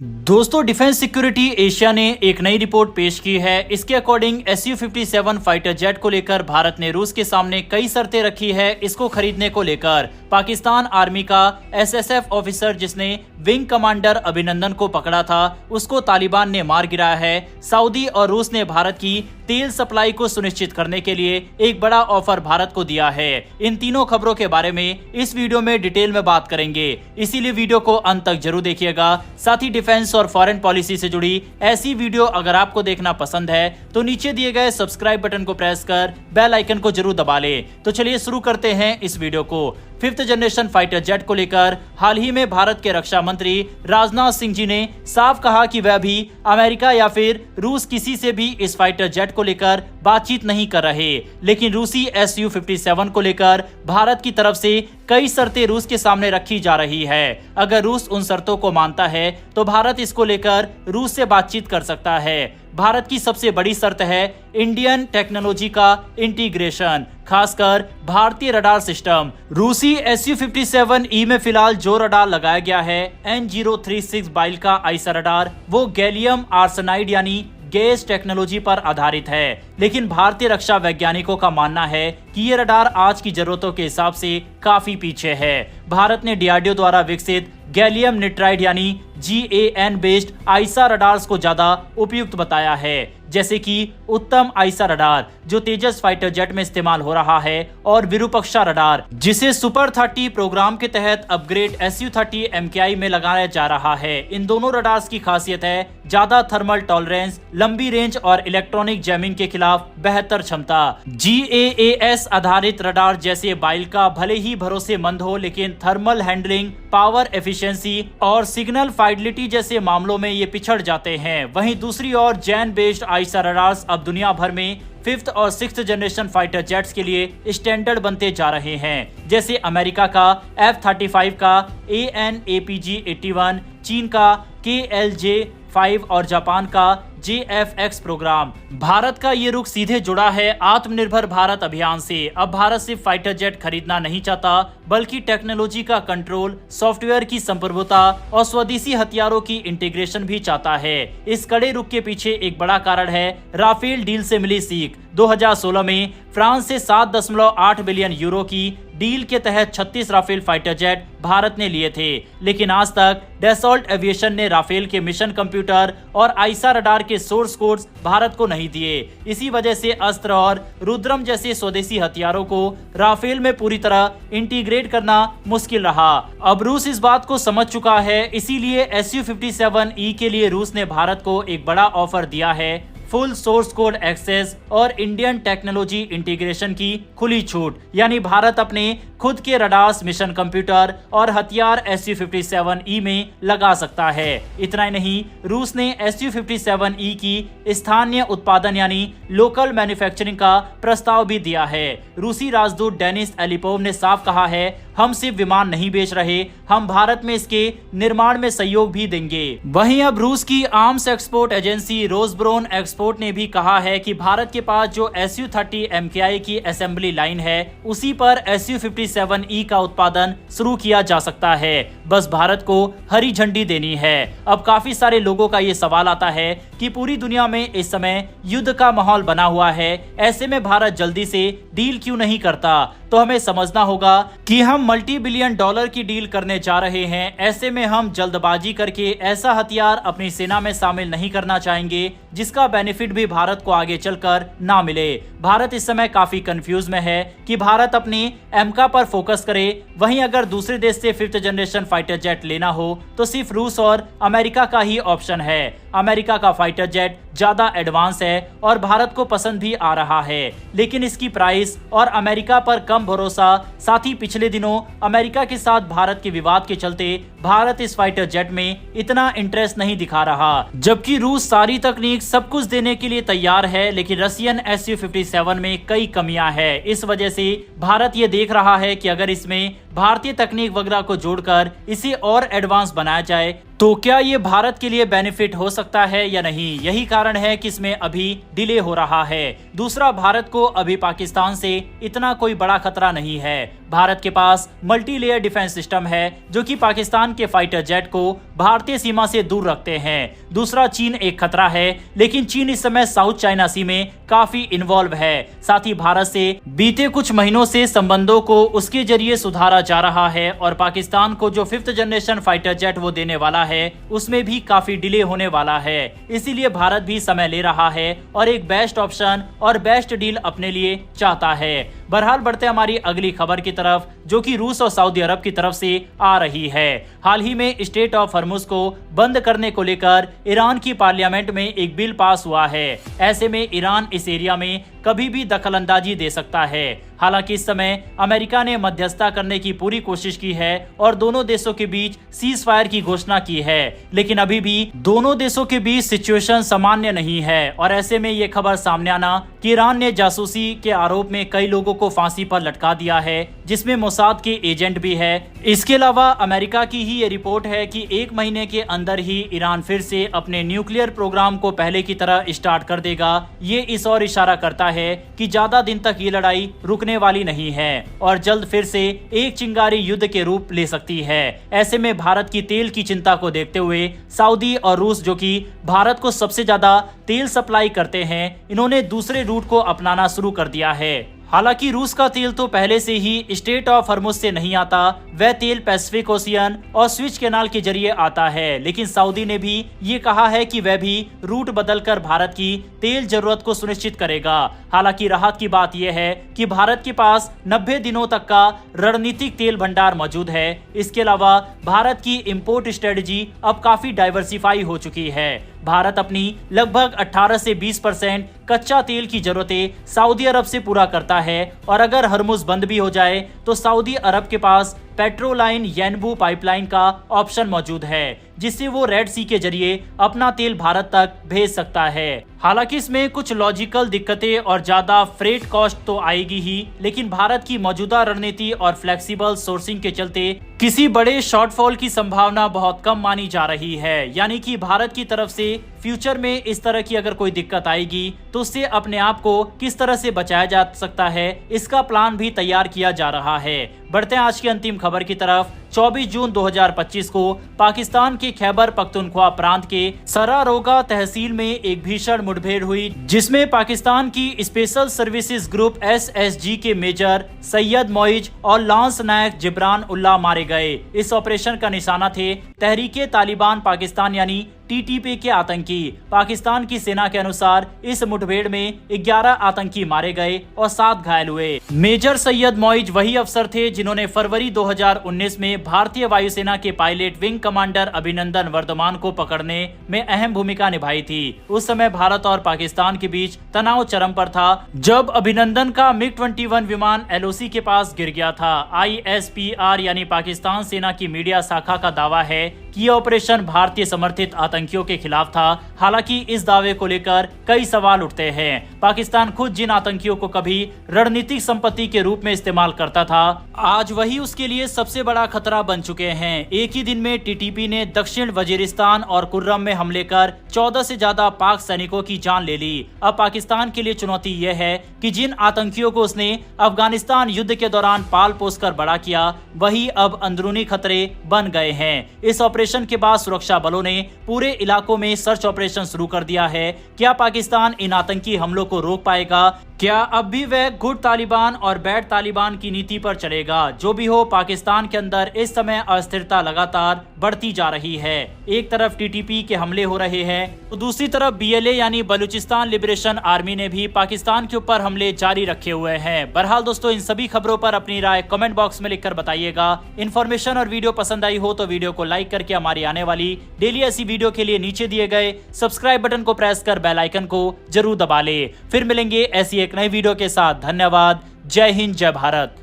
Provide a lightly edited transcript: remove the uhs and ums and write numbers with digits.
दोस्तों, defence security Asia ने एक नई रिपोर्ट पेश की है। इसके अकॉर्डिंग Su-57 फाइटर जेट को लेकर भारत ने रूस के सामने कई शर्तें रखी है। इसको खरीदने को लेकर पाकिस्तान आर्मी का SSF ऑफिसर जिसने विंग कमांडर अभिनंदन को पकड़ा था, उसको तालिबान ने मार गिराया है। सऊदी और रूस ने भारत की तेल सप्लाई को सुनिश्चित करने के लिए एक बड़ा ऑफर भारत को दिया है। इन तीनों खबरों के बारे में इस वीडियो में डिटेल में बात करेंगे, इसीलिए वीडियो को अंत तक जरूर देखिएगा। साथ ही डिफेंस और फॉरेन पॉलिसी से जुड़ी ऐसी वीडियो अगर आपको देखना पसंद है तो नीचे दिए गए सब्सक्राइब बटन को प्रेस कर बेल आइकन को जरूर दबा ले। तो चलिए शुरू करते हैं इस वीडियो को। 5th जनरेशन फाइटर जेट को लेकर हाल ही में भारत के रक्षा मंत्री राजनाथ सिंह जी ने साफ कहा कि वह भी अमेरिका या फिर रूस किसी से भी इस फाइटर जेट को लेकर बातचीत नहीं कर रहे। लेकिन रूसी Su-57 को लेकर भारत की तरफ से कई शर्तें रूस के सामने रखी जा रही है। अगर रूस उन शर्तों को मानता है तो भारत इसको लेकर रूस से बातचीत कर सकता है। भारत की सबसे बड़ी शर्त है इंडियन टेक्नोलॉजी का इंटीग्रेशन, खासकर भारतीय रडार सिस्टम। रूसी Su-57E में फिलहाल जो रडार लगाया गया है N036 बाइल का आइसा रडार, वो गैलियम आर्सेनाइड यानी गैस टेक्नोलॉजी पर आधारित है। लेकिन भारतीय रक्षा वैज्ञानिकों का मानना है कि ये रडार आज की जरूरतों के हिसाब से काफी पीछे है। भारत ने DRDO द्वारा विकसित गैलियम निट्राइड यानी GAN बेस्ड आइसा रडार्स को ज्यादा उपयुक्त बताया है, जैसे कि उत्तम आइसा रडार जो तेजस फाइटर जेट में इस्तेमाल हो रहा है, और विरूपक्षा रडार जिसे सुपर 30 प्रोग्राम के तहत अपग्रेड Su-30 MKI में लगाया जा रहा है। इन दोनों रडार्स की खासियत है ज्यादा थर्मल टॉलरेंस, लंबी रेंज और इलेक्ट्रॉनिक जैमिंग के खिलाफ बेहतर क्षमता। GAAS आधारित रडार जैसे बाइल का भले ही भरोसेमंद हो, लेकिन थर्मल हैंडलिंग, पावर एफिशिएंसी और सिग्नल फाइडेलिटी जैसे मामलों में ये पिछड़ जाते हैं। वहीं दूसरी ओर जैन बेस्ड आइसा रडार्स अब दुनिया भर में 5th और 6th जनरेशन फाइटर जेट्स के लिए स्टैंडर्ड बनते जा रहे हैं, जैसे अमेरिका का F-35 का AN/APG-81, चीन का KLJ-5 और जापान का JFX प्रोग्राम। भारत का ये रुख सीधे जुड़ा है आत्मनिर्भर भारत अभियान से। अब भारत सिर्फ फाइटर जेट खरीदना नहीं चाहता, बल्कि टेक्नोलॉजी का कंट्रोल, सॉफ्टवेयर की संप्रभुता और स्वदेशी हथियारों की इंटीग्रेशन भी चाहता है। इस कड़े रुख के पीछे एक बड़ा कारण है राफेल डील से मिली सीख। 2016 में फ्रांस से 7.8 बिलियन यूरो की डील के तहत 36 राफेल फाइटर जेट भारत ने लिए थे, लेकिन आज तक डैसॉल्ट एविएशन ने राफेल के मिशन कंप्यूटर और आइसा रडार के सोर्स कोड्स भारत को नहीं दिए। इसी वजह से अस्त्र और रुद्रम जैसे स्वदेशी हथियारों को राफेल में पूरी तरह इंटीग्रेट करना मुश्किल रहा। अब रूस इस बात को समझ चुका है, इसीलिए Su-57E के लिए रूस ने भारत को एक बड़ा ऑफर दिया है, फुल सोर्स कोड एक्सेस और इंडियन टेक्नोलॉजी इंटीग्रेशन की खुली छूट। यानी भारत अपने खुद के रडार्स, मिशन कंप्यूटर और हथियार Su-57E में लगा सकता है। इतना ही नहीं, रूस ने Su-57E की स्थानीय उत्पादन यानी लोकल मैन्युफैक्चरिंग का प्रस्ताव भी दिया है। रूसी राजदूत डेनिस एलिपोव ने साफ कहा है, हम सिर्फ विमान नहीं बेच रहे, हम भारत में इसके निर्माण में सहयोग भी देंगे। वहीं अब रूस की आर्म्स एक्सपोर्ट एजेंसी रोसब्रोन एक्सपोर्ट ने भी कहा है कि भारत के पास जो Su-30 MKI की असेंबली लाइन है, उसी पर Su-57E का उत्पादन शुरू किया जा सकता है। बस भारत को हरी झंडी देनी है। अब काफी सारे लोगों का ये सवाल आता है कि पूरी दुनिया में इस समय युद्ध का माहौल बना हुआ है, ऐसे में भारत जल्दी से डील क्यों नहीं करता? तो हमें समझना होगा कि हम मल्टी बिलियन डॉलर की डील करने जा रहे हैं। ऐसे में हम जल्दबाजी करके ऐसा हथियार अपनी सेना में शामिल नहीं करना चाहेंगे जिसका बेनिफिट भी भारत को आगे चलकर ना मिले। भारत इस समय काफी कंफ्यूज में है कि भारत अपने एमका पर फोकस करे। वहीं अगर दूसरे देश से 5th जनरेशन फाइटर जेट लेना हो तो सिर्फ रूस और अमेरिका का ही ऑप्शन है। अमेरिका का फाइटर जेट ज्यादा एडवांस है और भारत को पसंद भी आ रहा है, लेकिन इसकी प्राइस और अमेरिका पर कम भरोसा, साथ ही पिछले दिनों अमेरिका के साथ भारत के विवाद के चलते भारत इस फाइटर जेट में इतना इंटरेस्ट नहीं दिखा रहा। जबकि रूस सारी तकनीक सब कुछ देने के लिए तैयार है, लेकिन रशियन Su-57 में कई कमियां हैं। इस वजह से भारत ये देख रहा है कि अगर इसमें भारतीय तकनीक वगैरह को जोड़कर इसे और एडवांस बनाया जाए तो क्या ये भारत के लिए बेनिफिट हो सकता है या नहीं। यही कारण है कि इसमें अभी डिले हो रहा है। दूसरा, भारत को अभी पाकिस्तान से इतना कोई बड़ा खतरा नहीं है। भारत के पास मल्टी लेयर डिफेंस सिस्टम है जो कि पाकिस्तान के फाइटर जेट को भारतीय सीमा से दूर रखते हैं। दूसरा, चीन एक खतरा है, लेकिन चीन इस समय साउथ चाइना सी में काफी इन्वॉल्व है। साथ ही भारत से बीते कुछ महीनों से संबंधों को उसके जरिए सुधारा जा रहा है और पाकिस्तान को जो 5th जनरेशन फाइटर जेट वो देने वाला है उसमें भी काफी डिले होने वाला है। इसीलिए भारत भी समय ले रहा है और एक बेस्ट ऑप्शन और बेस्ट डील अपने लिए चाहता है। बहरहाल बढ़ते हमारी अगली खबर की तरफ, जो कि रूस और सऊदी अरब की तरफ से आ रही है। हाल ही में स्टेट ऑफ हॉर्मुज को बंद करने को लेकर ईरान की पार्लियामेंट में एक बिल पास हुआ है। ऐसे में ईरान इस एरिया में कभी भी दखलंदाजी दे सकता है। हालांकि इस समय अमेरिका ने मध्यस्थता करने की पूरी कोशिश की है और दोनों देशों के बीच सीज फायर की घोषणा की है, लेकिन अभी भी दोनों देशों के बीच सिचुएशन सामान्य नहीं है। और ऐसे में ये खबर सामने आना कि ईरान ने जासूसी के आरोप में कई लोगों को फांसी पर लटका दिया है, जिसमें मोसाद के एजेंट भी है। इसके अलावा अमेरिका की ही ये रिपोर्ट है कि 1 महीने के अंदर ही ईरान फिर से अपने न्यूक्लियर प्रोग्राम को पहले की तरह स्टार्ट कर देगा। ये इस और इशारा करता है कि ज्यादा दिन तक ये लड़ाई रुकने वाली नहीं है और जल्द फिर से एक चिंगारी युद्ध के रूप ले सकती है। ऐसे में भारत की तेल की चिंता को देखते हुए सऊदी और रूस, जो कि भारत को सबसे ज्यादा तेल सप्लाई करते हैं, इन्होंने दूसरे रूट को अपनाना शुरू कर दिया है। हालांकि रूस का तेल तो पहले से ही स्टेट ऑफ हॉर्मुज से नहीं आता, वह तेल पैसिफिक ओशियन और स्विच कैनाल के जरिए आता है। लेकिन सऊदी ने भी ये कहा है कि वह भी रूट बदलकर भारत की तेल जरूरत को सुनिश्चित करेगा। हालांकि राहत की बात यह है कि भारत के पास 90 दिनों तक का रणनीतिक तेल भंडार मौजूद है। इसके अलावा भारत की इंपोर्ट स्ट्रेटजी अब काफी डाइवर्सिफाई हो चुकी है। भारत अपनी लगभग 18 से 20% कच्चा तेल की जरूरतें सऊदी अरब से पूरा करता है और अगर हॉर्मुज बंद भी हो जाए तो सऊदी अरब के पास पेट्रोलाइन येनबू पाइपलाइन का ऑप्शन मौजूद है, जिससे वो रेड सी के जरिए अपना तेल भारत तक भेज सकता है। हालांकि इसमें कुछ लॉजिकल दिक्कतें और ज्यादा फ्रेट कॉस्ट तो आएगी ही, लेकिन भारत की मौजूदा रणनीति और फ्लेक्सिबल सोर्सिंग के चलते किसी बड़े शॉर्टफॉल की संभावना बहुत कम मानी जा रही है। यानी कि भारत की तरफ से फ्यूचर में इस तरह की अगर कोई दिक्कत आएगी तो उससे अपने आप को किस तरह से बचाया जा सकता है, इसका प्लान भी तैयार किया जा रहा है। बढ़ते हैं आज की अंतिम खबर की तरफ। 24 जून 2025 को पाकिस्तान के खैबर पख्तूनख्वा प्रांत के सरारोगा तहसील में एक भीषण मुठभेड़ हुई, जिसमें पाकिस्तान की स्पेशल सर्विसेज ग्रुप SSG के मेजर सैयद मोइज और लांस नायक जिब्रान उल्लाह मारे गए। इस ऑपरेशन का निशाना थे तहरीके तालिबान पाकिस्तान यानी TTP के आतंकी। पाकिस्तान की सेना के अनुसार इस मुठभेड़ में 11 आतंकी मारे गए और 7 घायल हुए। मेजर सैयद मोइज वही अफसर थे जिन्होंने फरवरी 2019 में भारतीय वायुसेना के pilot wing commander Abhinandan Varthaman को पकड़ने में अहम भूमिका निभाई थी। उस समय भारत और पाकिस्तान के बीच तनाव चरम पर था जब अभिनंदन का MiG-21 विमान LOC के पास गिर गया था। ISPR यानी पाकिस्तान सेना की मीडिया शाखा का दावा है कि यह ऑपरेशन भारतीय समर्थित आतंकियों के खिलाफ था। हालांकि इस दावे को लेकर कई सवाल उठते हैं। पाकिस्तान खुद जिन आतंकियों को कभी रणनीतिक संपत्ति के रूप में इस्तेमाल करता था, आज वही उसके लिए सबसे बड़ा खतरा बन चुके हैं। एक ही दिन में TTP ने दक्षिण वजीरिस्तान और कुर्रम में हमले कर 14 से ज्यादा पाक सैनिकों की जान ले ली। अब पाकिस्तान के लिए चुनौती यह है कि जिन आतंकियों को उसने अफगानिस्तान युद्ध के दौरान पाल पोस कर बड़ा किया, वही अब अंदरूनी खतरे बन गए हैं। इस ऑपरेशन के बाद सुरक्षा बलों ने पूरे इलाकों में सर्च ऑपरेशन शुरू कर दिया है। क्या पाकिस्तान इन आतंकी हमलों को रोक पाएगा? क्या अब भी वह गुड तालिबान और बैड तालिबान की नीति पर चलेगा? जो भी हो, पाकिस्तान के अंदर इस समय अस्थिरता लगातार बढ़ती जा रही है। एक तरफ TTP के हमले हो रहे हैं तो दूसरी तरफ BLA यानी बलूचिस्तान लिबरेशन आर्मी ने भी पाकिस्तान के ऊपर हमले जारी रखे हुए हैं। बहरहाल दोस्तों, इन सभी खबरों पर अपनी राय कमेंट बॉक्स में लिखकर बताइएगा। इन्फॉर्मेशन और वीडियो पसंद आई हो तो वीडियो को लाइक करके हमारी आने वाली डेली ऐसी वीडियो के लिए नीचे दिए गए सब्सक्राइब बटन को प्रेस कर बेल आइकन को जरूर दबा ले। फिर मिलेंगे ऐसी एक नई वीडियो के साथ। धन्यवाद। जय हिंद, जय भारत।